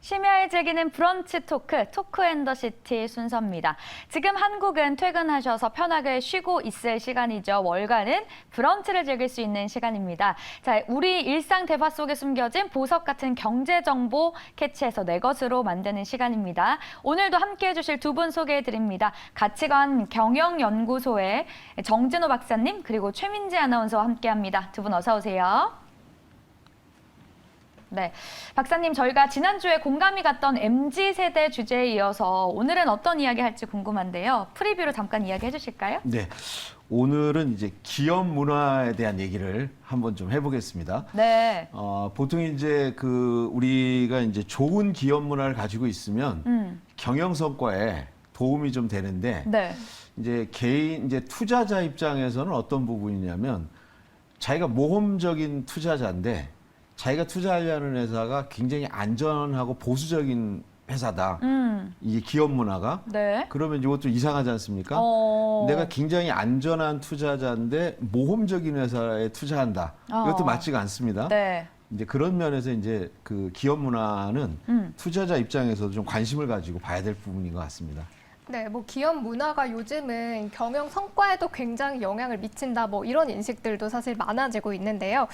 심야에 즐기는 브런치 토크, 토크앤더시티 순서입니다. 지금 한국은 퇴근하셔서 편하게 쉬고 있을 시간이죠. 월간은 브런치를 즐길 수 있는 시간입니다. 자, 우리 일상 대화 속에 숨겨진 보석 같은 경제 정보 캐치해서 내 것으로 만드는 시간입니다. 오늘도 함께해 주실 두 분 소개해 드립니다. 가치관 경영연구소의 정진호 박사님 그리고 최민지 아나운서와 함께합니다. 두 분 어서 오세요. 네, 박사님 저희가 지난주에 공감이 갔던 MZ세대 주제에 이어서 오늘은 어떤 이야기 할지 궁금한데요. 프리뷰로 잠깐 이야기해 주실까요? 네, 오늘은 이제 기업 문화에 대한 얘기를 한번 좀 해보겠습니다. 네. 보통 이제 우리가 이제 좋은 기업 문화를 가지고 있으면 경영 성과에 도움이 좀 되는데 네. 이제 이제 투자자 입장에서는 어떤 부분이냐면 자기가 모험적인 투자자인데 자기가 투자하려는 회사가 굉장히 안전하고 보수적인 회사다. 이게 기업 문화가. 네. 그러면 이것도 이상하지 않습니까? 어... 내가 굉장히 안전한 투자자인데 모험적인 회사에 투자한다. 이것도 맞지가 않습니다. 네. 이제 그런 면에서 이제 그 기업 문화는 투자자 입장에서도 좀 관심을 가지고 봐야 될 부분인 것 같습니다. 네, 뭐 기업 문화가 요즘은 경영 성과에도 굉장히 영향을 미친다, 뭐 이런 인식들도 사실 많아지고 있는데요.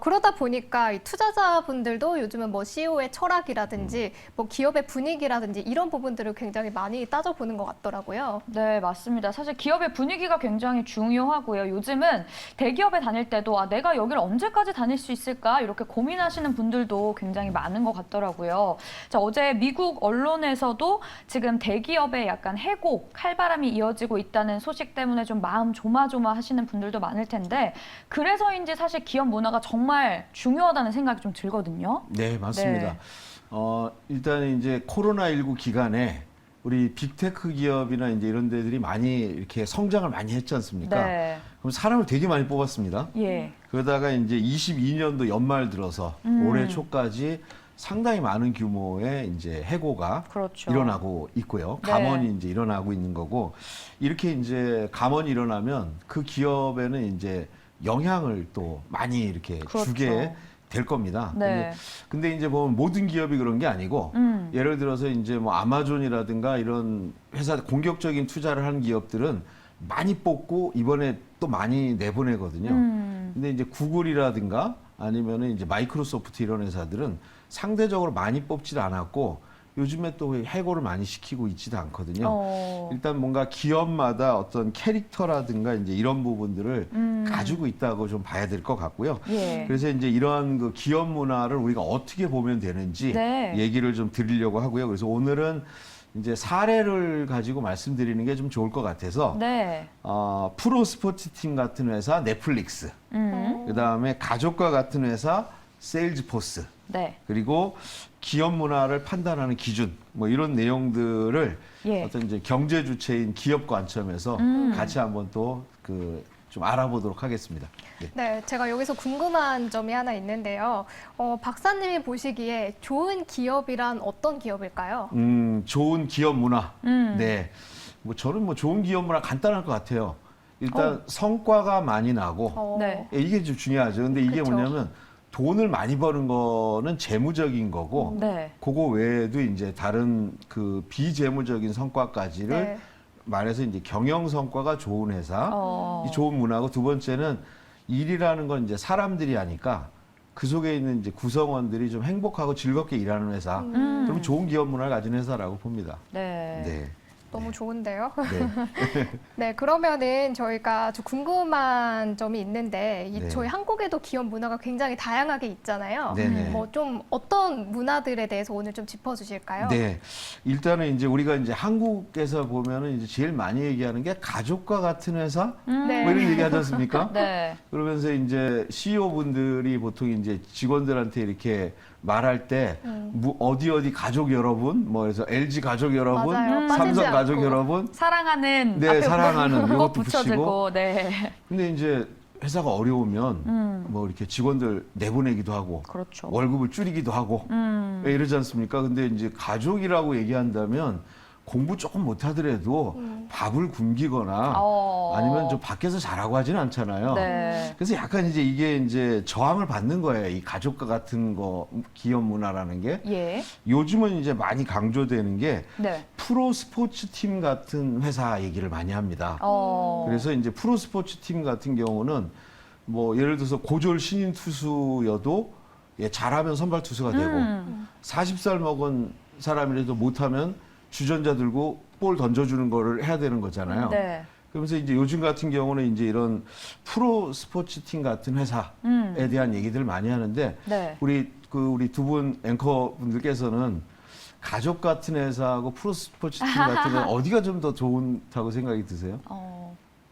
그러다 보니까 이 투자자분들도 요즘은 뭐 CEO의 철학이라든지 뭐 기업의 분위기라든지 이런 부분들을 굉장히 많이 따져보는 것 같더라고요. 네, 맞습니다. 사실 기업의 분위기가 굉장히 중요하고요. 요즘은 대기업에 다닐 때도 내가 여기를 언제까지 다닐 수 있을까 이렇게 고민하시는 분들도 굉장히 많은 것 같더라고요. 자, 어제 미국 언론에서도 지금 대기업에 약간 해고, 칼바람이 이어지고 있다는 소식 때문에 좀 마음 조마조마하시는 분들도 많을 텐데 그래서인지 사실 기업 문화가 정말 중요하다는 생각이 좀 들거든요. 네, 맞습니다. 네. 일단 이제 코로나19 기간에 우리 빅테크 기업이나 이제 이런 데들이 많이 이렇게 성장을 많이 했지 않습니까? 네. 그럼 사람을 되게 많이 뽑았습니다. 예. 그러다가 이제 22년도 연말 들어서 올해 초까지 상당히 많은 규모의 이제 해고가 그렇죠. 일어나고 있고요. 네. 감원이 이제 일어나고 있는 거고 이렇게 이제 감원이 일어나면 그 기업에는 이제 영향을 또 많이 이렇게 그렇죠. 주게 될 겁니다. 네. 근데 이제 보면 모든 기업이 그런 게 아니고 예를 들어서 이제 뭐 아마존이라든가 이런 회사 공격적인 투자를 하는 기업들은 많이 뽑고 이번에 또 많이 내보내거든요. 근데 이제 구글이라든가 아니면은 이제 마이크로소프트 이런 회사들은 상대적으로 많이 뽑지도 않았고 요즘에 또 해고를 많이 시키고 있지도 않거든요. 일단 뭔가 기업마다 어떤 캐릭터라든가 이제 이런 부분들을 가지고 있다고 좀 봐야 될 것 같고요. 예. 그래서 이제 이러한 그 기업 문화를 우리가 어떻게 보면 되는지 네. 얘기를 좀 드리려고 하고요. 그래서 오늘은 이제 사례를 가지고 말씀드리는 게 좀 좋을 것 같아서 네. 프로 스포츠 팀 같은 회사 넷플릭스, 그다음에 가족과 같은 회사 세일즈포스, 네. 그리고 기업 문화를 판단하는 기준 뭐 이런 내용들을 예. 어떤 이제 경제 주체인 기업 관점에서 같이 한번 또 좀 알아보도록 하겠습니다. 네. 네, 제가 여기서 궁금한 점이 하나 있는데요. 박사님이 보시기에 좋은 기업이란 어떤 기업일까요? 좋은 기업 문화. 네. 뭐 저는 뭐 좋은 기업 문화 간단할 것 같아요. 일단 성과가 많이 나고 네. 이게 좀 중요하죠. 근데 이게 그렇죠. 뭐냐면 돈을 많이 버는 거는 재무적인 거고 네. 그거 외에도 이제 다른 그 비재무적인 성과까지를 네. 말해서 이제 경영 성과가 좋은 회사, 어. 이 좋은 문화고 두 번째는 일이라는 건 이제 사람들이 하니까 그 속에 있는 이제 구성원들이 좀 행복하고 즐겁게 일하는 회사. 그럼 좋은 기업 문화를 가진 회사라고 봅니다. 네. 네. 너무 좋은데요. 네. 네, 그러면은 저희가 좀 궁금한 점이 있는데 네. 저희 한국에도 기업 문화가 굉장히 다양하게 있잖아요. 네네. 뭐 좀 어떤 문화들에 대해서 오늘 좀 짚어주실까요? 네. 일단은 이제 우리가 이제 한국에서 보면은 이제 제일 많이 얘기하는 게 가족과 같은 회사? 네. 뭐 이런 얘기 하지 않습니까? 네. 그러면서 이제 CEO 분들이 보통 이제 직원들한테 이렇게 말할 때 어디 가족 여러분, 뭐 그래서 LG 가족 여러분, 맞아요. 삼성 빠지지 가족 않고. 여러분, 사랑하는 네, 앞에 사랑하는 그거 이것도 붙여주고 네. 근데 이제 회사가 어려우면 뭐 이렇게 직원들 내보내기도 하고 그렇죠. 월급을 줄이기도 하고 왜 이러지 않습니까? 근데 이제 가족이라고 얘기한다면 공부 조금 못하더라도 밥을 굶기거나 아니면 좀 밖에서 자라고 하지는 않잖아요. 네. 그래서 약간 이제 이게 이제 저항을 받는 거예요. 이 가족과 같은 거 기업 문화라는 게. 예. 요즘은 이제 많이 강조되는 게 네. 프로 스포츠 팀 같은 회사 얘기를 많이 합니다. 그래서 이제 프로 스포츠 팀 같은 경우는 뭐 예를 들어서 고졸 신인 투수여도 예, 잘하면 선발 투수가 되고 40살 먹은 사람이라도 못하면 주전자 들고 볼 던져주는 거를 해야 되는 거잖아요. 네. 그러면서 이제 요즘 같은 경우는 이제 이런 프로 스포츠 팀 같은 회사에 대한 얘기들 많이 하는데 네. 우리 두 분 앵커 분들께서는 가족 같은 회사하고 프로 스포츠 팀 같은 건 어디가 좀 더 좋다고 생각이 드세요?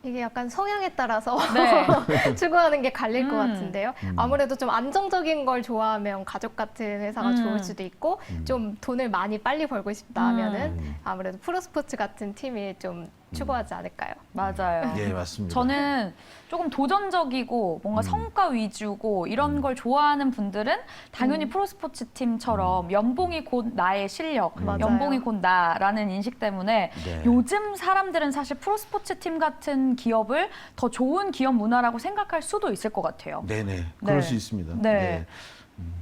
이게 약간 성향에 따라서 네. 추구하는 게 갈릴 것 같은데요. 아무래도 좀 안정적인 걸 좋아하면 가족 같은 회사가 좋을 수도 있고 좀 돈을 많이 빨리 벌고 싶다 하면은 아무래도 프로스포츠 같은 팀이 좀 추구하지 않을까요? 맞아요. 예, 맞습니다. 저는 조금 도전적이고 뭔가 성과 위주고 이런 걸 좋아하는 분들은 당연히 프로스포츠 팀처럼 연봉이 곧 나의 실력, 맞아요. 연봉이 곧 나라는 인식 때문에 네. 요즘 사람들은 사실 프로스포츠 팀 같은 기업을 더 좋은 기업 문화라고 생각할 수도 있을 것 같아요. 네네, 그럴 네. 수 있습니다. 네.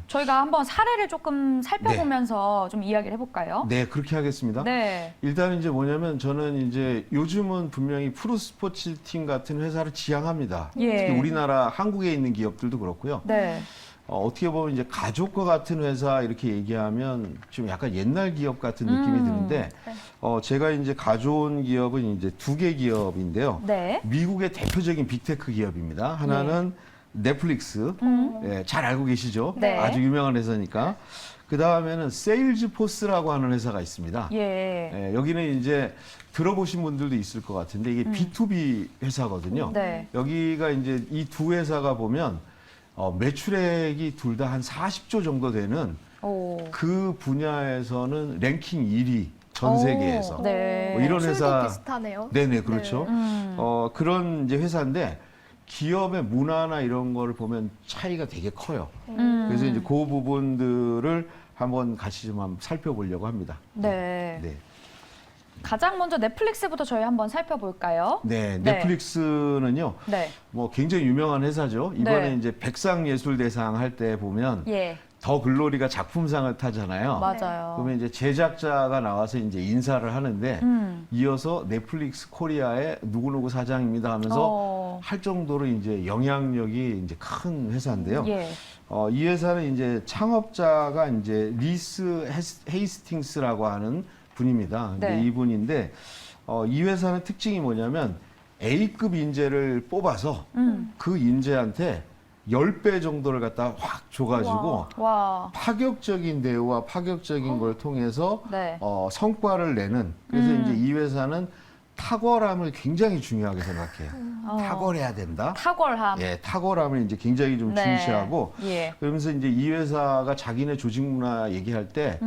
저희가 한번 사례를 조금 살펴보면서 좀 이야기를 해볼까요? 네, 그렇게 하겠습니다. 네. 일단 이제 뭐냐면 저는 이제 요즘은 분명히 프로 스포츠 팀 같은 회사를 지향합니다. 예. 특히 우리나라 한국에 있는 기업들도 그렇고요. 네. 어떻게 보면 이제 가족과 같은 회사 이렇게 얘기하면 좀 약간 옛날 기업 같은 느낌이 드는데 제가 이제 가져온 기업은 이제 두 개 기업인데요. 네. 미국의 대표적인 빅테크 기업입니다. 하나는 넷플릭스, 예, 잘 알고 계시죠? 네. 아주 유명한 회사니까. 그 다음에는 세일즈포스라고 하는 회사가 있습니다. 예. 예, 여기는 이제 들어보신 분들도 있을 것 같은데 이게 B2B 회사거든요. 네. 여기가 이제 이 두 회사가 보면 매출액이 둘 다 한 40조 정도 되는 오. 그 분야에서는 랭킹 1위 전 세계에서. 오, 네. 뭐 이런 술도 회사. 비슷하네요. 네네, 그렇죠. 음. 그런 이제 회사인데 기업의 문화나 이런 거를 보면 차이가 되게 커요. 그래서 이제 그 부분들을 한번 같이 좀 한번 살펴보려고 합니다. 네. 네. 가장 먼저 넷플릭스부터 저희 한번 살펴볼까요? 네, 네. 넷플릭스는요, 네. 뭐 굉장히 유명한 회사죠. 이번에 네. 이제 백상예술대상 할 때 보면 예. 더 글로리가 작품상을 타잖아요. 맞아요. 그러면 이제 제작자가 나와서 이제 인사를 하는데 이어서 넷플릭스 코리아의 누구누구 사장입니다 하면서 할 정도로 이제 영향력이 이제 큰 회사인데요. 예. 이 회사는 이제 창업자가 이제 리스 헤이스팅스라고 하는 분입니다. 네. 근데 이분인데 이 회사는 특징이 뭐냐면 A급 인재를 뽑아서 그 인재한테 10배 정도를 갖다 확 줘가지고 와. 파격적인 대우와 파격적인 걸 통해서 네. 성과를 내는 그래서 이제 이 회사는 탁월함을 굉장히 중요하게 생각해요. 탁월해야 된다. 탁월함. 예, 탁월함을 이제 굉장히 좀 네. 중시하고 예. 그러면서 이제 이 회사가 자기네 조직 문화 얘기할 때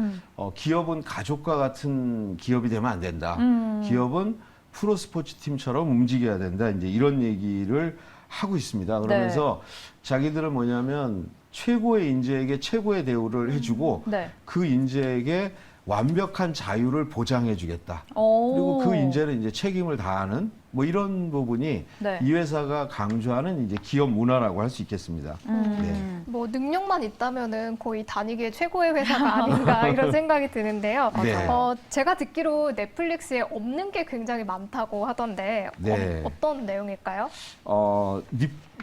기업은 가족과 같은 기업이 되면 안 된다. 기업은 프로 스포츠 팀처럼 움직여야 된다. 이제 이런 얘기를 하고 있습니다. 그러면서 자기들은 뭐냐면 최고의 인재에게 최고의 대우를 해주고 네. 그 인재에게 완벽한 자유를 보장해주겠다. 오. 그리고 그 인재는 이제 책임을 다하는 뭐 이런 부분이 네. 이 회사가 강조하는 이제 기업 문화라고 할 수 있겠습니다. 네. 뭐 능력만 있다면은 거의 다니기에 최고의 회사가 아닌가 이런 생각이 드는데요. 네. 제가 듣기로 넷플릭스에 없는 게 굉장히 많다고 하던데 네. 어떤 내용일까요?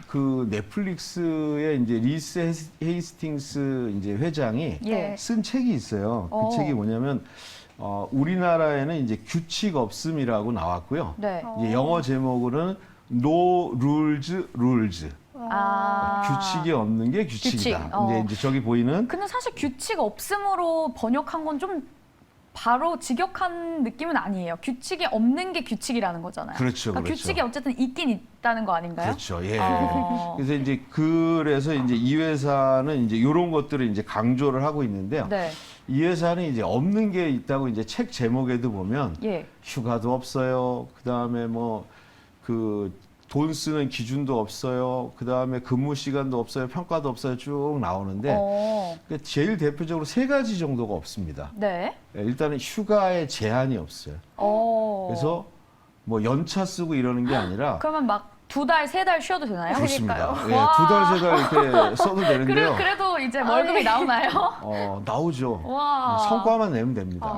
그 넷플릭스의 이제 리스 헤이스팅스 이제 회장이 예. 쓴 책이 있어요. 그 책이 뭐냐면 우리나라에는 이제 규칙 없음이라고 나왔고요. 네. 이제 영어 제목으로는 No Rules Rules. 규칙이 없는 게 규칙이다. 규칙, 근데 이제 저기 보이는 근데 사실 규칙 없음으로 번역한 건 좀 바로 직역한 느낌은 아니에요. 규칙이 없는 게 규칙이라는 거잖아요. 그렇죠, 그러니까 그렇죠. 규칙이 어쨌든 있긴 있다는 거 아닌가요? 그렇죠. 예. 어. 그래서 이제 이 회사는 이제 이런 것들을 이제 강조를 하고 있는데요. 네. 이 회사는 이제 없는 게 있다고 이제 책 제목에도 보면 예. 휴가도 없어요. 그다음에 뭐 그 돈 쓰는 기준도 없어요. 그 다음에 근무 시간도 없어요. 평가도 없어요. 쭉 나오는데 그러니까 제일 대표적으로 세 가지 정도가 없습니다. 네. 일단은 휴가에 제한이 없어요. 그래서 뭐 연차 쓰고 이러는 게 아니라 그러면 막 2달, 3달 쉬어도 되나요? 그렇습니다. 예, 와. 2달, 3달 이렇게 써도 되는데요. 그래도 이제 월급이 나오나요? 나오죠. 와. 성과만 내면 됩니다.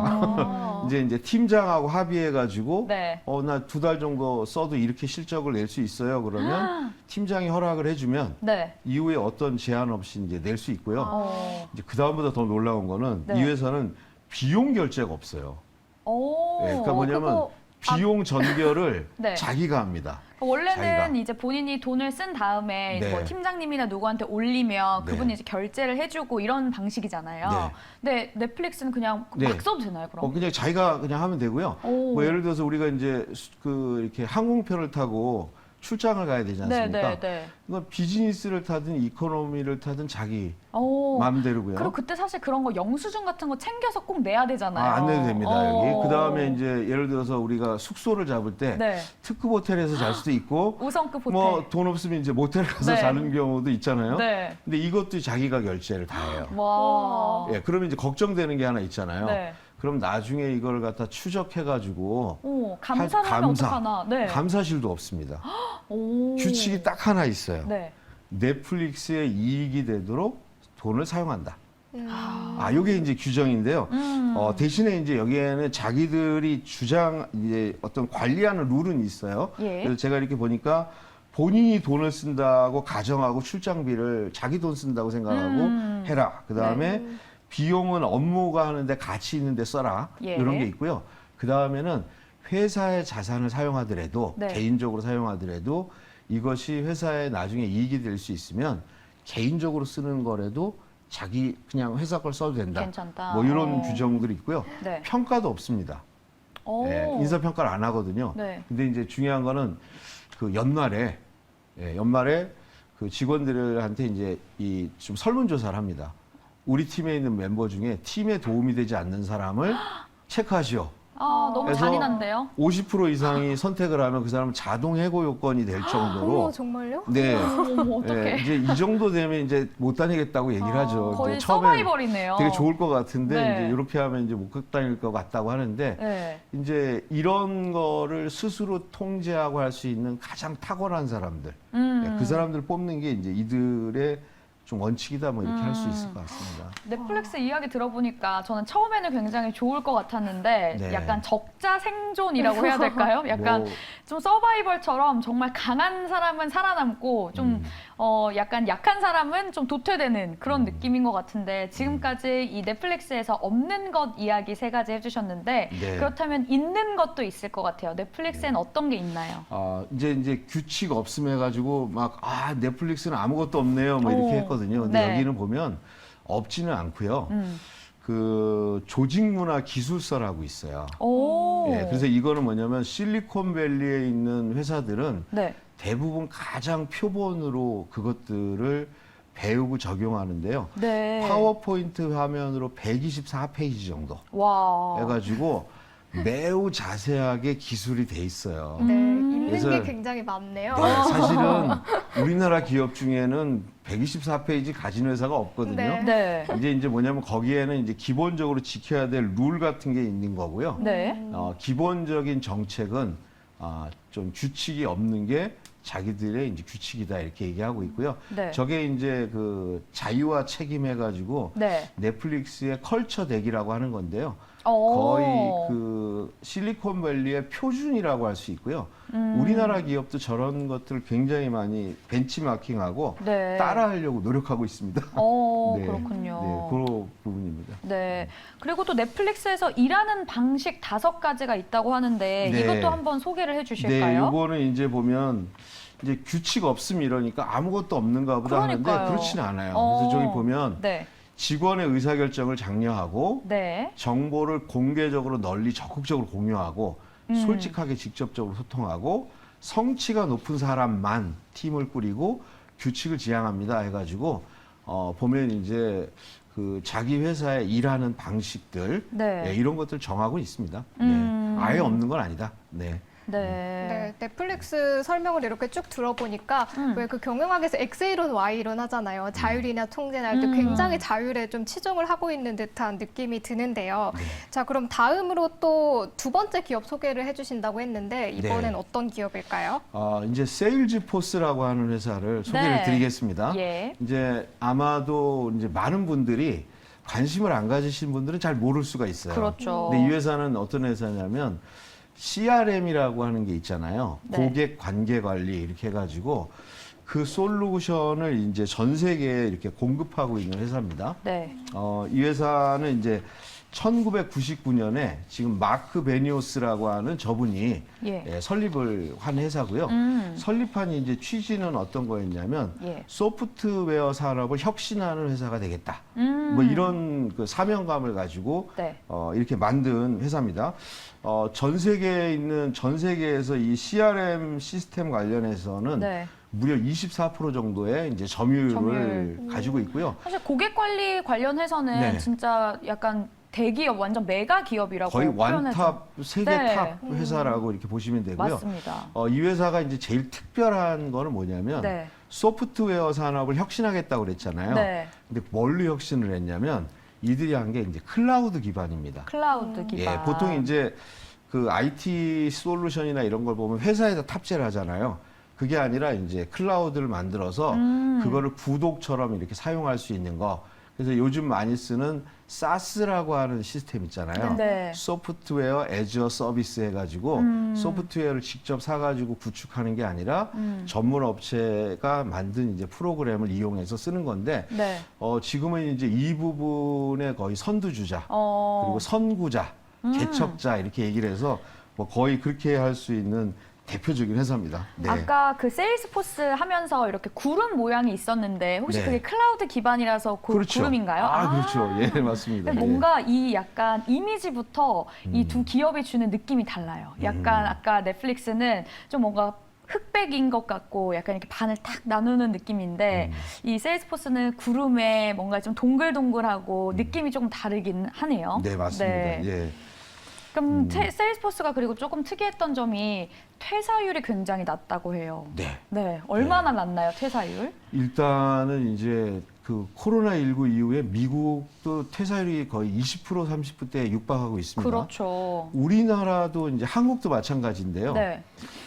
이제 팀장하고 합의해가지고 네. 나 2달 정도 써도 이렇게 실적을 낼 수 있어요. 그러면 팀장이 허락을 해주면 네. 이후에 어떤 제한 없이 이제 낼 수 있고요. 이제 그 다음보다 더 놀라운 거는 네. 이 회사는 비용 결제가 없어요. 오. 그러니까 뭐냐면 비용 전결을 네. 자기가 합니다. 원래는 자기가. 이제 본인이 돈을 쓴 다음에 네. 뭐 팀장님이나 누구한테 올리면 네. 그분이 이제 결제를 해주고 이런 방식이잖아요. 근데 넷플릭스는 그냥 네. 막 써도 되나요, 그럼? 그냥 자기가 그냥 하면 되고요. 오. 뭐 예를 들어서 우리가 이제 이렇게 항공편을 타고 출장을 가야 되지 네, 않습니까? 네, 네. 이건 비즈니스를 타든 이코노미를 타든 자기 오. 마음대로고요. 그리고 그때 사실 그런 거 영수증 같은 거 챙겨서 꼭 내야 되잖아요. 안 내도 됩니다. 여기. 어. 그다음에 이제 예를 들어서 우리가 숙소를 잡을 때 네. 특급 호텔에서 잘 수도 있고 5성급 호텔. 뭐 돈 없으면 이제 모텔 가서 네. 자는 경우도 있잖아요. 네. 근데 이것도 자기가 결제를 다 해요. 와. 예, 그러면 이제 걱정되는 게 하나 있잖아요. 네. 그럼 나중에 이걸 갖다 추적해가지고 오, 감사를 하면 어떡하나. 네. 감사실도 없습니다. 오. 규칙이 딱 하나 있어요. 네. 넷플릭스의 이익이 되도록 돈을 사용한다. 음. 요게 이제 규정인데요. 음. 대신에 이제 여기에는 자기들이 이제 어떤 관리하는 룰은 있어요. 예. 그래서 제가 이렇게 보니까 본인이 돈을 쓴다고 가정하고 출장비를 자기 돈 쓴다고 생각하고 해라. 그 다음에 비용은 업무가 하는데 가치 있는데 써라. 예. 이런 게 있고요. 그 다음에는 회사의 자산을 사용하더라도 네. 개인적으로 사용하더라도 이것이 회사에 나중에 이익이 될 수 있으면 개인적으로 쓰는 거라도 자기 그냥 회사 걸 써도 된다. 괜찮다. 뭐 이런 규정들이 있고요. 네. 평가도 없습니다. 오. 인사 평가를 안 하거든요. 네. 근데 이제 중요한 거는 그 연말에 그 직원들한테 이제 이 좀 설문조사를 합니다. 우리 팀에 있는 멤버 중에 팀에 도움이 되지 않는 사람을 체크하시오. 너무 그래서 잔인한데요? 50% 이상이 선택을 하면 그 사람은 자동 해고 요건이 될 정도로 어머, 정말요? 네. 어머, 어떡해. 이제 이 정도 되면 이제 못 다니겠다고 얘기를 하죠. 거의 이제 처음엔 서바이벌이네요. 되게 좋을 것 같은데 네. 이제 이렇게 하면 이제 못 다닐 것 같다고 하는데 네. 이제 이런 거를 스스로 통제하고 할 수 있는 가장 탁월한 사람들, 그 사람들 뽑는 게 이제 이들의 좀 원칙이다 뭐 이렇게 할 수 있을 것 같습니다. 넷플릭스 이야기 들어보니까 저는 처음에는 굉장히 좋을 것 같았는데 네. 약간 적자 생존이라고 해야 될까요? 약간 뭐, 좀 서바이벌처럼 정말 강한 사람은 살아남고 좀 약간 약한 사람은 좀 도태되는 그런 느낌인 것 같은데 지금까지 이 넷플릭스에서 없는 것 이야기 3가지 해주셨는데 네. 그렇다면 있는 것도 있을 것 같아요. 넷플릭스엔 어떤 게 있나요? 이제 규칙 없음 해가지고 막 넷플릭스는 아무것도 없네요 뭐 이렇게 오, 했거든요. 근데 네. 여기는 보면 없지는 않고요. 그 조직문화 기술서라고 있어요. 오. 예, 그래서 이거는 뭐냐면 실리콘밸리에 있는 회사들은 네. 대부분 가장 표본으로 그것들을 배우고 적용하는데요. 네. 파워포인트 화면으로 124페이지 정도 와. 해가지고 매우 자세하게 기술이 돼 있어요. 네, 있는 그래서- 게 굉장히 많네요. 네, 사실은 우리나라 기업 중에는 124페이지 가진 회사가 없거든요. 네. 네. 이제 뭐냐면 거기에는 이제 기본적으로 지켜야 될 룰 같은 게 있는 거고요. 네. 기본적인 정책은 좀 규칙이 없는 게 자기들의 이제 규칙이다 이렇게 얘기하고 있고요. 네. 저게 이제 그 자유와 책임 해가지고 네. 넷플릭스의 컬처 덱이라고 하는 건데요. 오. 거의 그 실리콘밸리의 표준이라고 할 수 있고요. 우리나라 기업도 저런 것들을 굉장히 많이 벤치마킹하고 네. 따라하려고 노력하고 있습니다. 네. 그렇군요. 네, 그런 부분입니다. 네. 그리고 또 넷플릭스에서 일하는 방식 5가지가 있다고 하는데 네. 이것도 한번 소개를 네, 해주실까요? 요거는 이제 보면 이제 규칙 없음 이러니까 아무것도 없는가 보다 그러니까요. 하는데 그렇지는 않아요. 그래서 저기 보면 네. 직원의 의사결정을 장려하고 네. 정보를 공개적으로 널리 적극적으로 공유하고 솔직하게 직접적으로 소통하고 성취가 높은 사람만 팀을 꾸리고 규칙을 지향합니다 해가지고 보면 이제 그 자기 회사에 일하는 방식들 네. 이런 것들 정하고 있습니다. 음. 네. 아예 없는 건 아니다. 네. 네, 넷플릭스 설명을 이렇게 쭉 들어보니까 왜 그 경영학에서 X이론, Y이론 하잖아요. 자율이나 통제나 할 때 굉장히 자율에 좀 치중을 하고 있는 듯한 느낌이 드는데요. 자, 그럼 다음으로 또 두 번째 기업 소개를 해주신다고 했는데 이번엔 네. 어떤 기업일까요? 이제 세일즈포스라고 하는 회사를 소개를 네. 드리겠습니다. 예. 이제 아마도 이제 많은 분들이 관심을 안 가지신 분들은 잘 모를 수가 있어요. 그렇죠. 근데 이 회사는 어떤 회사냐면 CRM이라고 하는 게 있잖아요. 네. 고객 관계 관리 이렇게 해가지고 그 솔루션을 이제 전 세계에 이렇게 공급하고 있는 회사입니다. 네. 이 회사는 이제 1999년에 지금 마크 베니오스라고 하는 저분이 예. 설립을 한 회사고요. 설립한 이제 취지는 어떤 거였냐면 예. 소프트웨어 산업을 혁신하는 회사가 되겠다. 음. 뭐 이런 그 사명감을 가지고 네. 이렇게 만든 회사입니다. 전 세계에서 이 CRM 시스템 관련해서는 네. 무려 24% 정도의 이제 점유율을 점유율. 가지고 있고요. 사실 고객 관리 관련해서는 네. 진짜 약간 대기업, 완전 메가 기업이라고 거의 표현해서. 완탑 세계 네. 탑 회사라고 이렇게 보시면 되고요. 맞습니다. 이 회사가 이제 제일 특별한 거는 뭐냐면 네. 소프트웨어 산업을 혁신하겠다고 그랬잖아요. 네. 근데 뭘로 혁신을 했냐면 이들이 한 게 이제 클라우드 기반입니다. 클라우드 기반. 예, 보통 이제 그 IT 솔루션이나 이런 걸 보면 회사에다 탑재를 하잖아요. 그게 아니라 이제 클라우드를 만들어서 그거를 구독처럼 이렇게 사용할 수 있는 거. 그래서 요즘 많이 쓰는 SaaS라고 하는 시스템 있잖아요. 네. 소프트웨어 애저 서비스 해가지고 소프트웨어를 직접 사가지고 구축하는 게 아니라 전문 업체가 만든 이제 프로그램을 이용해서 쓰는 건데 네. 지금은 이제 이 부분의 거의 선두주자 그리고 선구자, 개척자 이렇게 얘기를 해서 뭐 거의 그렇게 할 수 있는 대표적인 회사입니다. 네. 아까 그 세일스포스 하면서 이렇게 구름 모양이 있었는데 혹시 네. 그게 클라우드 기반이라서 그렇죠. 구름인가요? 그렇죠. 예, 맞습니다. 근데 예. 뭔가 이 약간 이미지부터 이 두 기업이 주는 느낌이 달라요. 약간 아까 넷플릭스는 좀 뭔가 흑백인 것 같고 약간 이렇게 반을 탁 나누는 느낌인데 이 세일스포스는 구름에 뭔가 좀 동글동글하고 느낌이 조금 다르긴 하네요. 네, 맞습니다. 네. 예. 그럼 세일스포스가 그리고 조금 특이했던 점이 퇴사율이 굉장히 낮다고 해요. 네. 네, 얼마나 낮나요, 퇴사율? 일단은 이제 그 코로나19 이후에 미국도 퇴사율이 거의 20% 30%대에 육박하고 있습니다. 그렇죠. 우리나라도 이제 한국도 마찬가지인데요. 네.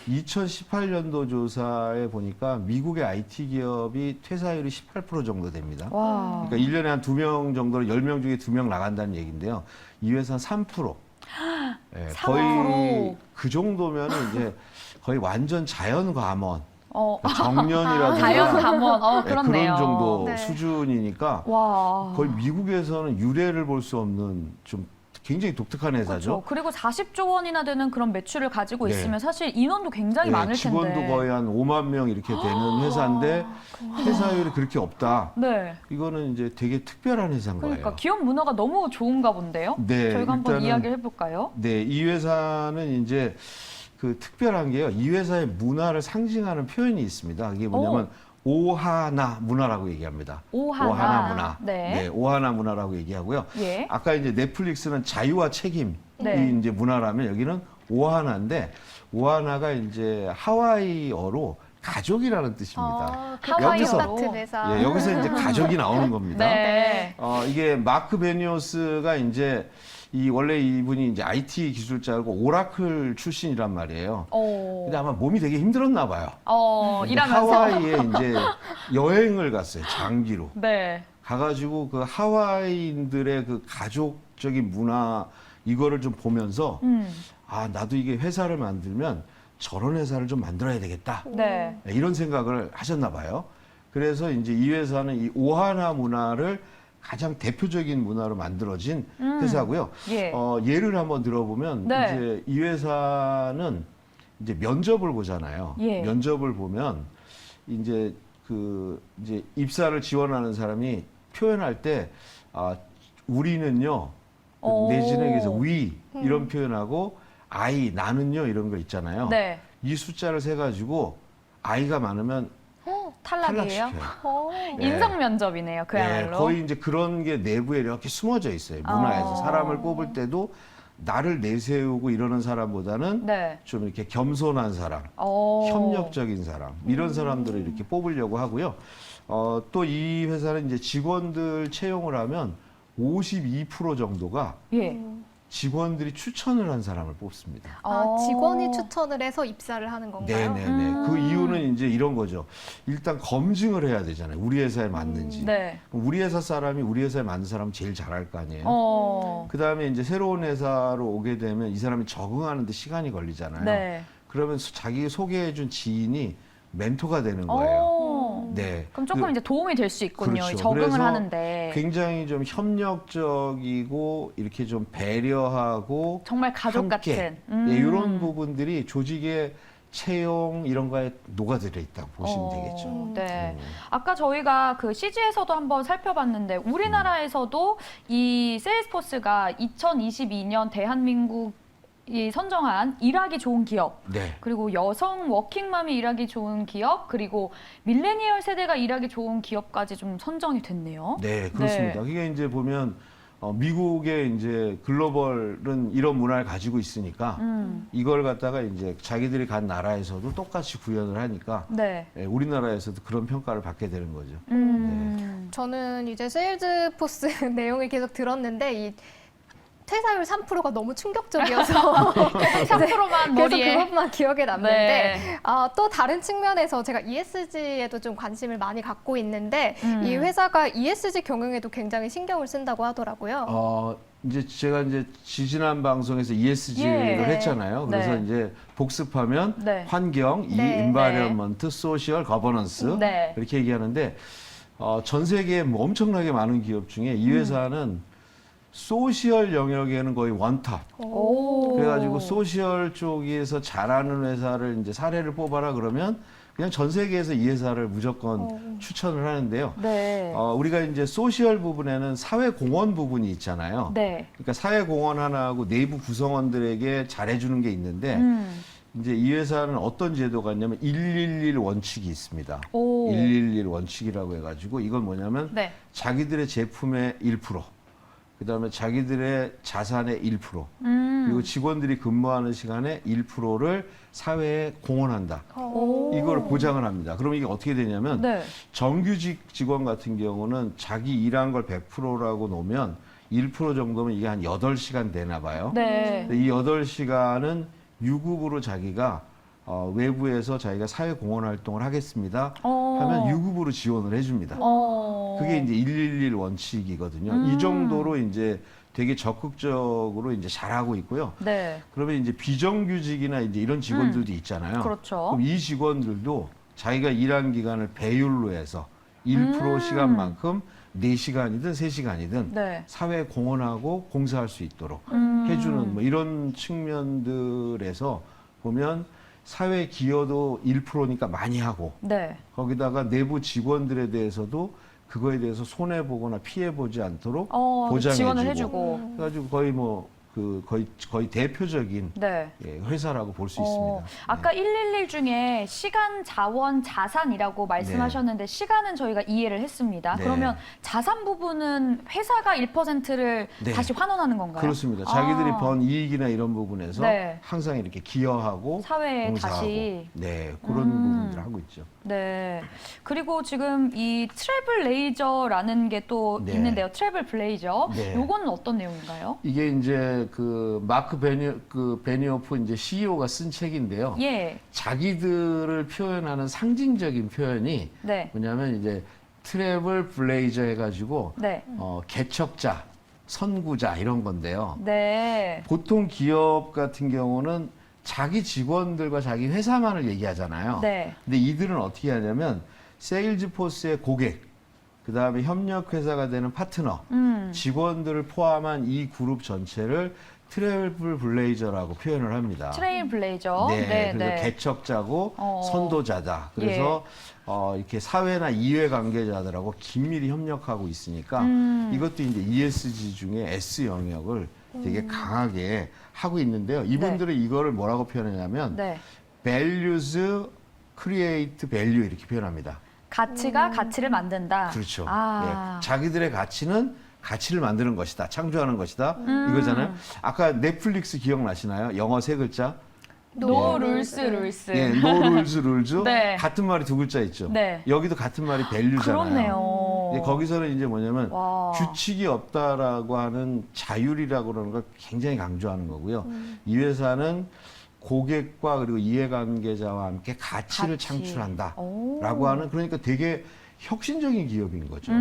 2018년도 조사에 보니까 미국의 IT 기업이 퇴사율이 18% 정도 됩니다. 와. 그러니까 1년에 한 2명 정도로 10명 중에 2명 나간다는 얘기인데요. 이 회사는 3%. 예, 3%. 거의 그 정도면 이제 거의 완전 자연 과먼. 아, 정년이라든가 자연 감원. 예, 그렇네요. 그런 정도 네. 수준이니까 와. 거의 미국에서는 유례를 볼 수 없는 좀 굉장히 독특한 회사죠. 그렇죠. 그리고 40조 원이나 되는 그런 매출을 가지고 네. 있으면 사실 인원도 굉장히 예, 많을 직원도 텐데. 거의 한 5만 명 이렇게 되는 회사인데 퇴사율이 그렇게 없다. 네. 이거는 이제 되게 특별한 회사인 그러니까 거예요. 기업 문화가 너무 좋은가 본데요. 네, 저희가 한번 일단은- 이야기를 해볼까요? 네, 이 회사는 이제 그 특별한 게요. 이 회사의 문화를 상징하는 표현이 있습니다. 그게 뭐냐면 오하나 문화라고 얘기합니다. 오하나. 문화. 네. 오하나 문화라고 얘기하고요. 예. 아까 이제 넷플릭스는 자유와 책임이 네. 이제 문화라면 여기는 오하나인데 오하나가 이제 하와이어로 가족이라는 뜻입니다. 그 하와이어로. 가족 같은 회사. 예, 여기서 이제 가족이 나오는 겁니다. 네. 이게 마크 베니오스가 이제 원래 이분이 이제 IT 기술자고 오라클 출신이란 말이에요. 근데 아마 몸이 되게 힘들었나 봐요. 근데 일하면서. 하와이에 이제 여행을 갔어요. 장기로. 네. 가가지고 그 하와이인들의 그 가족적인 문화 이거를 좀 보면서 나도 이게 회사를 만들면 저런 회사를 좀 만들어야 되겠다. 네. 이런 생각을 하셨나 봐요. 그래서 이제 이 회사는 이 오하나 문화를 가장 대표적인 문화로 만들어진 회사고요. 예. 예를 한번 들어보면 네. 이제 이 회사는 이제 면접을 보잖아요. 예. 면접을 보면 이제 이제 입사를 지원하는 사람이 표현할 때 우리는요 내지는 여기서 we 이런 표현하고 I 나는요 이런 거 있잖아요. 네. 이 숫자를 세 가지고 I가 많으면 탈락이에요? 탈락시켜요. 네. 인성 면접이네요, 그야말로. 거의 이제 그런 게 내부에 이렇게 숨어져 있어요. 문화에서 사람을 뽑을 때도 나를 내세우고 이러는 사람보다는 네. 좀 이렇게 겸손한 사람, 어. 협력적인 사람 이런 사람들을 이렇게 뽑으려고 하고요. 또 이 회사는 이제 직원들 채용을 하면 52% 정도가 예. 직원들이 추천을 한 사람을 뽑습니다. 직원이 추천을 해서 입사를 하는 건가요? 네네네. 그 이유는 이제 이런 거죠. 일단 검증을 해야 되잖아요. 우리 회사에 맞는지. 네. 그럼 우리 회사 사람이 우리 회사에 맞는 사람은 제일 잘할 거 아니에요. 그 다음에 이제 새로운 회사로 오게 되면 이 사람이 적응하는데 시간이 걸리잖아요. 네. 그러면 자기 소개해준 지인이 멘토가 되는 거예요. 오. 네. 그럼 조금 이제 도움이 될 수 있군요. 그렇죠. 적응을 그래서 하는데. 굉장히 좀 협력적이고 이렇게 좀 배려하고 정말 가족 함께 같은. 이런 부분들이 조직의 채용 이런 거에 녹아들어 있다고 보시면 되겠죠. 네. 아까 저희가 그 CG에서도 한번 살펴봤는데 우리나라에서도 이 세일스포스가 2022년 대한민국이 선정한 일하기 좋은 기업, 네. 그리고 여성 워킹맘이 일하기 좋은 기업, 그리고 밀레니얼 세대가 일하기 좋은 기업까지 좀 선정이 됐네요. 네, 그렇습니다. 그게 이제 보면 미국의 이제 글로벌은 이런 문화를 가지고 있으니까 이걸 갖다가 이제 자기들이 간 나라에서도 똑같이 구현을 하니까 네. 우리나라에서도 그런 평가를 받게 되는 거죠. 저는 이제 세일즈포스 내용을 계속 들었는데 이 퇴사율 3%가 너무 충격적이어서 3%만 계속 머리에. 그것만 기억에 남는데 네. 또 다른 측면에서 제가 ESG에도 좀 관심을 많이 갖고 있는데 음. 이 회사가 ESG 경영에도 굉장히 신경을 쓴다고 하더라고요. 이제 제가 이제 지지난 방송에서 ESG를 예. 했잖아요. 그래서 네. 이제 복습하면 네. 환경, 네. environment, social, governance 네. 이렇게 얘기하는데 전 세계에 뭐 엄청나게 많은 기업 중에 이 회사는 소시얼 영역에는 거의 원탑. 오. 그래가지고 소시얼 쪽에서 잘하는 회사를 이제 사례를 뽑아라 그러면 그냥 전 세계에서 이 회사를 무조건 추천을 하는데요. 네. 우리가 이제 소시얼 부분에는 사회 공헌 부분이 있잖아요. 네. 그러니까 사회 공헌 하나하고 내부 구성원들에게 잘해주는 게 있는데 이제 이 회사는 어떤 제도가 있냐면 111 원칙이 있습니다. 오. 111 원칙이라고 해가지고 이건 뭐냐면 네. 자기들의 제품의 1%, 그다음에 자기들의 자산의 1%, 그리고 직원들이 근무하는 시간에 1%를 사회에 공헌한다. 오. 이걸 보장을 합니다. 그럼 이게 어떻게 되냐면 네. 정규직 직원 같은 경우는 자기 일한 걸 100%라고 놓으면 1% 정도면 이게 한 8시간 되나 봐요. 네. 근데 이 8시간은 유급으로 자기가 외부에서 자기가 사회 공헌 활동을 하겠습니다. 하면 유급으로 지원을 해줍니다. 그게 이제 111 원칙이거든요. 이 정도로 이제 되게 적극적으로 이제 잘하고 있고요. 네. 그러면 이제 비정규직이나 이제 이런 직원들도 있잖아요. 그렇죠. 그럼 이 직원들도 자기가 일한 기간을 배율로 해서 1% 시간만큼 4시간이든 3시간이든 네. 사회에 공헌하고 봉사할 수 있도록 해주는 뭐 이런 측면들에서 보면 사회 기여도 1%니까 많이 하고 네. 거기다가 내부 직원들에 대해서도 그거에 대해서 손해 보거나 피해 보지 않도록 지원을 보장해주고 해주고. 그래가지고 거의 뭐 그 거의 대표적인 네. 회사라고 볼 수 있습니다. 아까 111 중에 시간, 자원, 자산이라고 말씀하셨는데 시간은 저희가 이해를 했습니다. 네. 그러면 자산 부분은 회사가 1%를 네. 다시 환원하는 건가요? 그렇습니다. 자기들이 번 이익이나 이런 부분에서 네. 항상 이렇게 기여하고 사회에 봉사하고 다시. 네 그런 부분들 하고 있죠. 네. 그리고 지금 이 트래블 레이저라는 게 또 네. 있는데요. 트래블 블레이저. 네. 요거는 어떤 내용인가요? 이게 이제 그 마크 베니오프 이제 CEO가 쓴 책인데요. 예. 자기들을 표현하는 상징적인 표현이 네. 뭐냐면 이제 트래블 블레이저 해가지고 네. 개척자, 선구자 이런 건데요. 네. 보통 기업 같은 경우는 자기 직원들과 자기 회사만을 얘기하잖아요. 네. 근데 이들은 어떻게 하냐면 세일즈포스의 고객, 그 다음에 협력회사가 되는 파트너, 직원들을 포함한 이 그룹 전체를 트래블 블레이저라고 표현을 합니다. 트레일 블레이저. 네, 그래서 개척자고 선도자다. 그래서 이렇게 사회나 이해 관계자들하고 긴밀히 협력하고 있으니까 이것도 이제 ESG 중에 S 영역을 되게 강하게 하고 있는데요. 이분들은 이거를 뭐라고 표현하냐면 네. values create value 이렇게 표현합니다. 가치가 가치를 만든다. 그렇죠. 아. 예, 자기들의 가치는 가치를 만드는 것이다, 창조하는 것이다 이거잖아요. 아까 넷플릭스 기억나시나요? 영어 세 글자. No rules, rules. 예, no rules, rules. 네. 같은 말이 두 글자 있죠. 네. 여기도 같은 말이 value잖아요. 그렇네요. 예, 거기서는 이제 뭐냐면 와. 규칙이 없다라고 하는 자율이라고 그러는 걸 굉장히 강조하는 거고요. 이 회사는 고객과 그리고 이해관계자와 함께 가치를 가치. 창출한다라고 하는 그러니까 되게 혁신적인 기업인 거죠.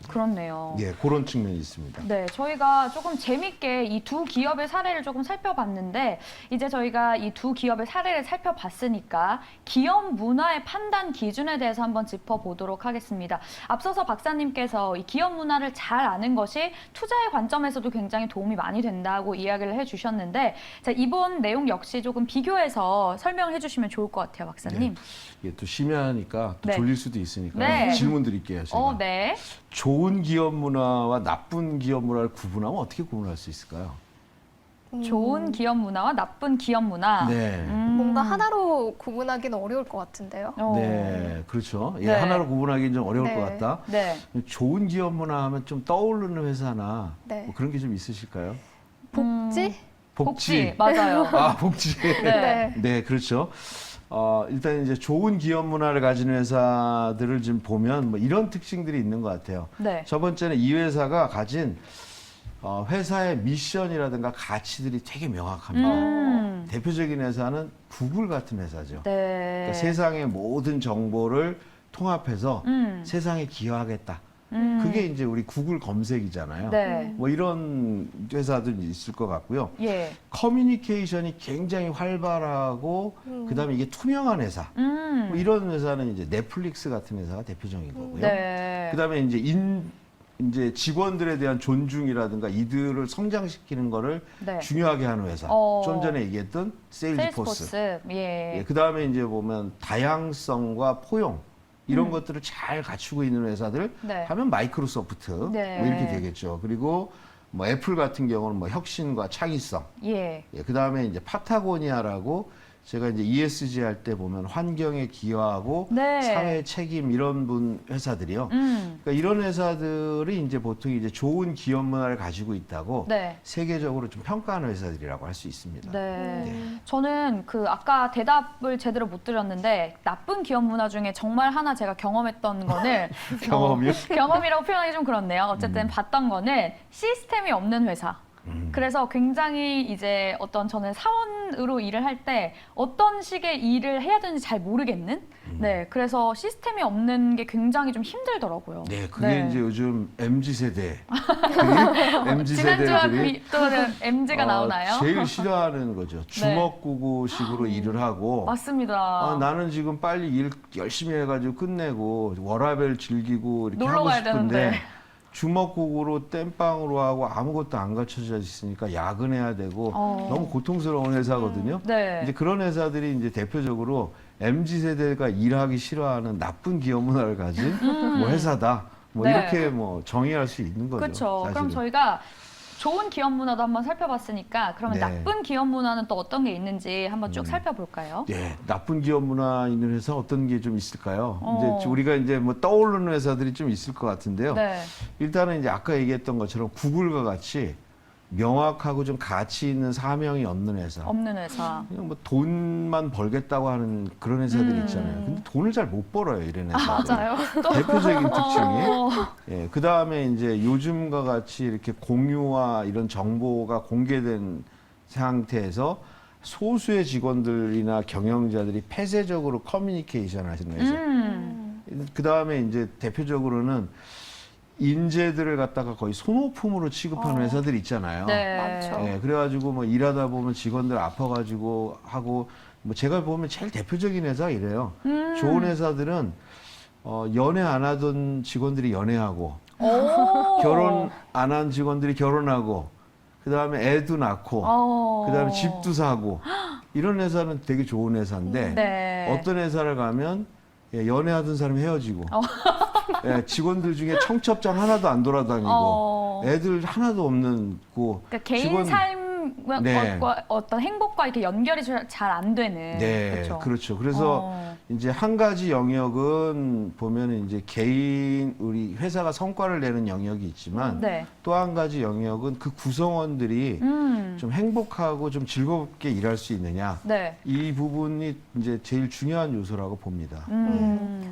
그렇네요. 예, 그런 측면이 있습니다. 네, 저희가 조금 재밌게 이 두 기업의 사례를 조금 살펴봤는데 이제 저희가 이 두 기업의 사례를 살펴봤으니까 기업 문화의 판단 기준에 대해서 한번 짚어보도록 하겠습니다. 앞서서 박사님께서 이 기업 문화를 잘 아는 것이 투자의 관점에서도 굉장히 도움이 많이 된다고 이야기를 해주셨는데 자, 이번 내용 역시 조금 비교해서 설명을 해주시면 좋을 것 같아요, 박사님. 이게 또 심야니까 또 네. 졸릴 수도 있으니까 네. 질문 드릴게요. 제가. 네. 좋은 기업 문화와 나쁜 기업 문화를 구분하면 어떻게 구분할 수 있을까요? 좋은 기업 문화와 나쁜 기업 문화. 네. 뭔가 하나로 구분하기는 어려울 것 같은데요. 네, 그렇죠. 예, 네. 하나로 구분하기는 좀 어려울 네. 것 같다. 네. 좋은 기업 문화 하면 좀 떠오르는 회사나 네. 뭐 그런 게 좀 있으실까요? 복지? 복지. 맞아요. 아, 복지. 네. 네, 그렇죠. 일단 이제 좋은 기업 문화를 가진 회사들을 좀 보면 뭐 이런 특징들이 있는 것 같아요. 네. 첫 번째는 이 회사가 가진 회사의 미션이라든가 가치들이 되게 명확합니다. 대표적인 회사는 구글 같은 회사죠. 네. 그러니까 세상의 모든 정보를 통합해서 세상에 기여하겠다. 그게 이제 우리 구글 검색이잖아요. 네. 뭐 이런 회사들이 있을 것 같고요. 예. 커뮤니케이션이 굉장히 활발하고 그다음에 이게 투명한 회사. 뭐 이런 회사는 이제 넷플릭스 같은 회사가 대표적인 거고요. 네. 그다음에 이제 직원들에 대한 존중이라든가 이들을 성장시키는 거를 네. 중요하게 하는 회사. 어. 좀 전에 얘기했던 세일즈포스. 세일즈포스. 예. 예, 그다음에 이제 보면 다양성과 포용 이런 것들을 잘 갖추고 있는 회사들 네. 하면 마이크로소프트 네. 뭐 이렇게 되겠죠. 그리고 뭐 애플 같은 경우는 뭐 혁신과 창의성. 예. 예, 그다음에 이제 파타고니아라고 제가 이제 ESG 할 때 보면 환경에 기여하고 네. 사회 책임 이런 분 회사들이요. 그러니까 이런 회사들이 이제 보통 이제 좋은 기업 문화를 가지고 있다고 네. 세계적으로 좀 평가하는 회사들이라고 할 수 있습니다. 네. 저는 그 아까 대답을 제대로 못 드렸는데 나쁜 기업 문화 중에 정말 하나 제가 경험했던 거는 경험이요? 경험이라고 표현하기 좀 그렇네요. 어쨌든 봤던 거는 시스템이 없는 회사. 그래서 굉장히 이제 어떤 저는 사원으로 일을 할 때 어떤 식의 일을 해야 되는지 잘 모르겠는? 네. 그래서 시스템이 없는 게 굉장히 좀 힘들더라고요. 네, 그게 네. 이제 요즘 MZ 세대, MZ 지난주와 세대들이 또 MZ가 나오나요? 제일 싫어하는 거죠. 주먹구구식으로 일을 하고. 맞습니다. 나는 지금 빨리 일 열심히 해가지고 끝내고 워라밸 즐기고 이렇게 놀러 하고 가야 싶은데 되는데. 주먹구구로 땜빵으로 하고 아무것도 안 갖춰져 있으니까 야근해야 되고 너무 고통스러운 회사거든요. 네. 이제 그런 회사들이 이제 대표적으로 MZ 세대가 일하기 싫어하는 나쁜 기업 문화를 가진 뭐 회사다. 뭐 네. 이렇게 뭐 정의할 수 있는 거죠. 그렇죠. 사실은. 그럼 저희가 좋은 기업 문화도 한번 살펴봤으니까 그러면 네. 나쁜 기업 문화는 또 어떤 게 있는지 한번 쭉 살펴볼까요? 네, 나쁜 기업 문화 있는 회사 어떤 게 좀 있을까요? 어. 이제 우리가 이제 뭐 떠오르는 회사들이 좀 있을 것 같은데요. 네. 일단은 이제 아까 얘기했던 것처럼 구글과 같이 명확하고 좀 가치 있는 사명이 없는 회사. 없는 회사. 그냥 뭐 돈만 벌겠다고 하는 그런 회사들이 있잖아요. 근데 돈을 잘 못 벌어요, 이런 회사들. 맞아요. 대표적인 특징이. 어. 예, 그 다음에 이제 요즘과 같이 이렇게 공유와 이런 정보가 공개된 상태에서 소수의 직원들이나 경영자들이 폐쇄적으로 커뮤니케이션 하시는 회사. 그 다음에 이제 대표적으로는 인재들을 갖다가 거의 소모품으로 취급하는 회사들 있잖아요. 네. 많죠. 예, 그래가지고 뭐 일하다 보면 직원들 아파가지고 하고 뭐 제가 보면 제일 대표적인 회사가 이래요. 좋은 회사들은 연애 안 하던 직원들이 연애하고 오. 결혼 안 한 직원들이 결혼하고 그 다음에 애도 낳고 어. 그 다음에 집도 사고 이런 회사는 되게 좋은 회사인데 네. 어떤 회사를 가면 예, 연애하던 사람이 헤어지고 예, 직원들 중에 청첩장 하나도 안 돌아다니고 애들 하나도 없는 고 그러니까 개인 직원- 삶과 네. 어떤 행복과 이렇게 연결이 잘 안 되는. 네, 그렇죠. 그렇죠. 그래서 이제 한 가지 영역은 보면은 이제 개인 우리 회사가 성과를 내는 영역이 있지만 네. 또 한 가지 영역은 그 구성원들이 좀 행복하고 좀 즐겁게 일할 수 있느냐. 네. 이 부분이 이제 제일 중요한 요소라고 봅니다.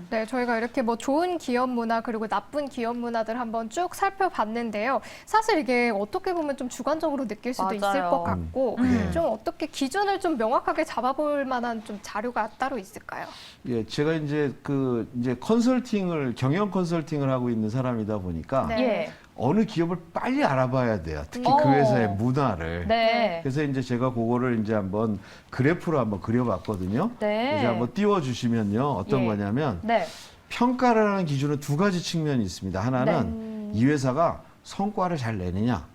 네, 저희가 이렇게 뭐 좋은 기업 문화 그리고 나쁜 기업 문화들 한번 쭉 살펴봤는데요. 사실 이게 어떻게 보면 좀 주관적으로 느낄 수도 있을 맞아요. 것 같고 네. 좀 어떻게 기준을 좀 명확하게 잡아볼 만한 좀 자료가 따로 있을까요? 예, 제가 이제 이제 컨설팅을 경영 컨설팅을 하고 있는 사람이다 보니까 네. 예. 어느 기업을 빨리 알아봐야 돼요. 특히 그 어. 회사의 문화를. 네. 그래서 이제 제가 그거를 이제 한번 그래프로 한번 그려봤거든요. 네. 이제 한번 띄워주시면요. 어떤 예. 거냐면 네. 평가를 하는 기준은 두 가지 측면이 있습니다. 하나는 이 회사가 성과를 잘 내느냐.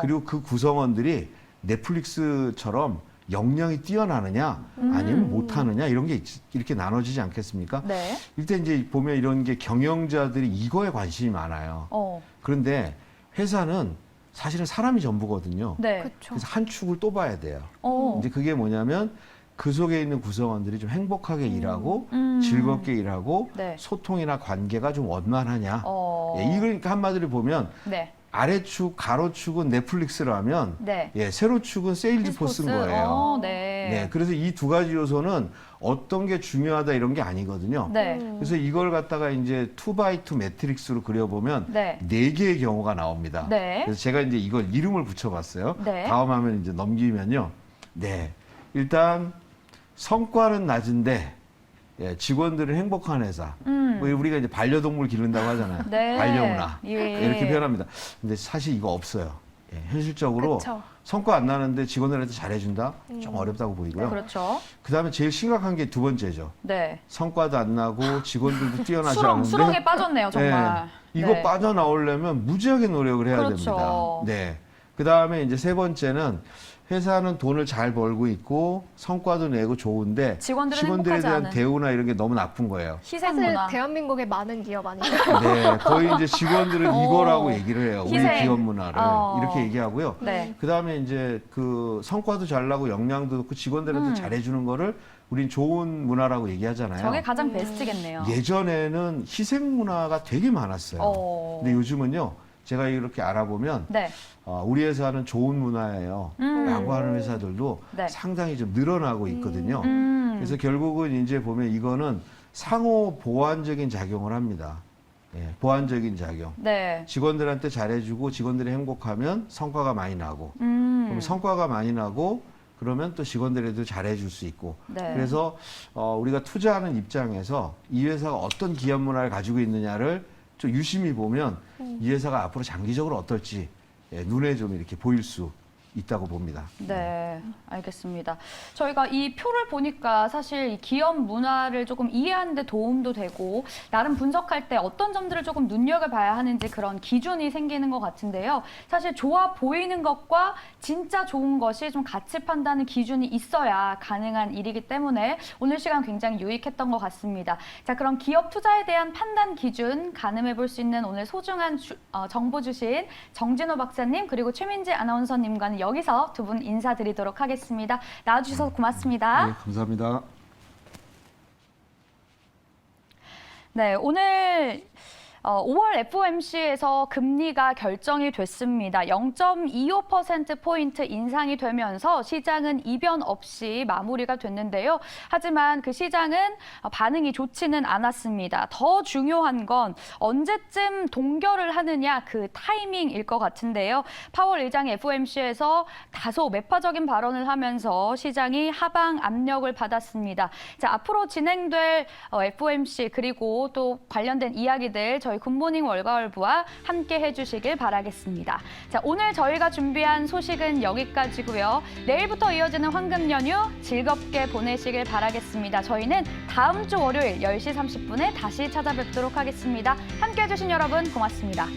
그리고 그 구성원들이 넷플릭스처럼 역량이 뛰어나느냐 아니면 못하느냐 이런 게 이렇게 나눠지지 않겠습니까? 네. 일단 이제 보면 이런 게 경영자들이 이거에 관심이 많아요. 그런데 회사는 사실은 사람이 전부거든요. 네. 그렇죠. 그래서 한 축을 또 봐야 돼요. 이제 그게 뭐냐면 그 속에 있는 구성원들이 좀 행복하게 일하고 즐겁게 일하고 네. 소통이나 관계가 좀 원만하냐. 어. 예, 이러니까 한마디로 보면 네. 아래축, 가로축은 넷플릭스라면 네. 예, 세로축은 세일즈포스인 거예요. 네. 네, 그래서 이 두 가지 요소는 어떤 게 중요하다 이런 게 아니거든요. 네. 그래서 이걸 갖다가 이제 2x2 매트릭스로 그려보면 네. 네 개의 경우가 나옵니다. 네. 그래서 제가 이제 이걸 이름을 붙여봤어요. 네. 다음 화면 이제 넘기면요. 네, 일단 성과는 낮은데 예, 직원들은 행복한 회사. 뭐 우리가 이제 반려동물 기른다고 하잖아요. 네. 반려문화 예. 이렇게 표현합니다. 근데 사실 이거 없어요. 예, 현실적으로 그쵸. 성과 안 나는데 직원들한테 잘해준다? 좀 어렵다고 보이고요. 그렇죠. 그다음에 제일 심각한 게 두 번째죠. 네. 성과도 안 나고 직원들도 뛰어나지 않은데 수렁에 빠졌네요, 정말. 네, 이거 네. 빠져나오려면 무지하게 노력을 해야 그렇죠. 됩니다. 네. 그다음에 이제 세 번째는 회사는 돈을 잘 벌고 있고 성과도 내고 좋은데 직원들은 직원들에 행복하지 대한 않은. 대우나 이런 게 너무 나쁜 거예요. 희생 사실 문화. 대한민국의 많은 기업 아니에요? 네, 거의 이제 직원들은 오. 이거라고 얘기를 해요. 우리 희생. 기업 문화를 이렇게 얘기하고요. 네. 그다음에 이제 그 성과도 잘 나고 역량도 높고 직원들한테 잘해주는 거를 우린 좋은 문화라고 얘기하잖아요. 저게 가장 베스트겠네요. 예전에는 희생 문화가 되게 많았어요. 근데 요즘은요, 제가 이렇게 알아보면 네. 우리 회사는 좋은 문화예요. 라고 하는 회사들도 네. 상당히 좀 늘어나고 있거든요. 음. 그래서 결국은 이제 보면 이거는 상호 보완적인 작용을 합니다. 예, 보완적인 작용. 네. 직원들한테 잘해주고 직원들이 행복하면 성과가 많이 나고 그럼 성과가 많이 나고 그러면 또 직원들에도 잘해줄 수 있고 네. 그래서 우리가 투자하는 입장에서 이 회사가 어떤 기업 문화를 가지고 있느냐를 좀 유심히 보면 이 회사가 앞으로 장기적으로 어떨지 예, 눈에 좀 이렇게 보일 수 있다고 봅니다. 네, 알겠습니다. 저희가 이 표를 보니까 사실 이 기업 문화를 조금 이해하는 데 도움도 되고 나름 분석할 때 어떤 점들을 조금 눈여겨봐야 하는지 그런 기준이 생기는 것 같은데요. 사실 좋아 보이는 것과 진짜 좋은 것이 좀 가치 판단의 기준이 있어야 가능한 일이기 때문에 오늘 시간 굉장히 유익했던 것 같습니다. 자, 그럼 기업 투자에 대한 판단 기준 가늠해 볼 수 있는 오늘 소중한 정보 주신 정진호 박사님 그리고 최민지 아나운서님과는 여기서 두 분 인사드리도록 하겠습니다. 나와주셔서 고맙습니다. 네, 감사합니다. 네, 오늘 5월 FOMC에서 금리가 결정이 됐습니다. 0.25%포인트 인상이 되면서 시장은 이변 없이 마무리가 됐는데요. 하지만 그 시장은 반응이 좋지는 않았습니다. 더 중요한 건 언제쯤 동결을 하느냐 그 타이밍일 것 같은데요. 파월 의장이 FOMC에서 다소 매파적인 발언을 하면서 시장이 하방 압력을 받았습니다. 자, 앞으로 진행될 FOMC 그리고 또 관련된 이야기들 저희 굿모닝 월가월부와 함께 해주시길 바라겠습니다. 자, 오늘 저희가 준비한 소식은 여기까지고요. 내일부터 이어지는 황금 연휴 즐겁게 보내시길 바라겠습니다. 저희는 다음 주 월요일 10시 30분에 다시 찾아뵙도록 하겠습니다. 함께 해주신 여러분 고맙습니다.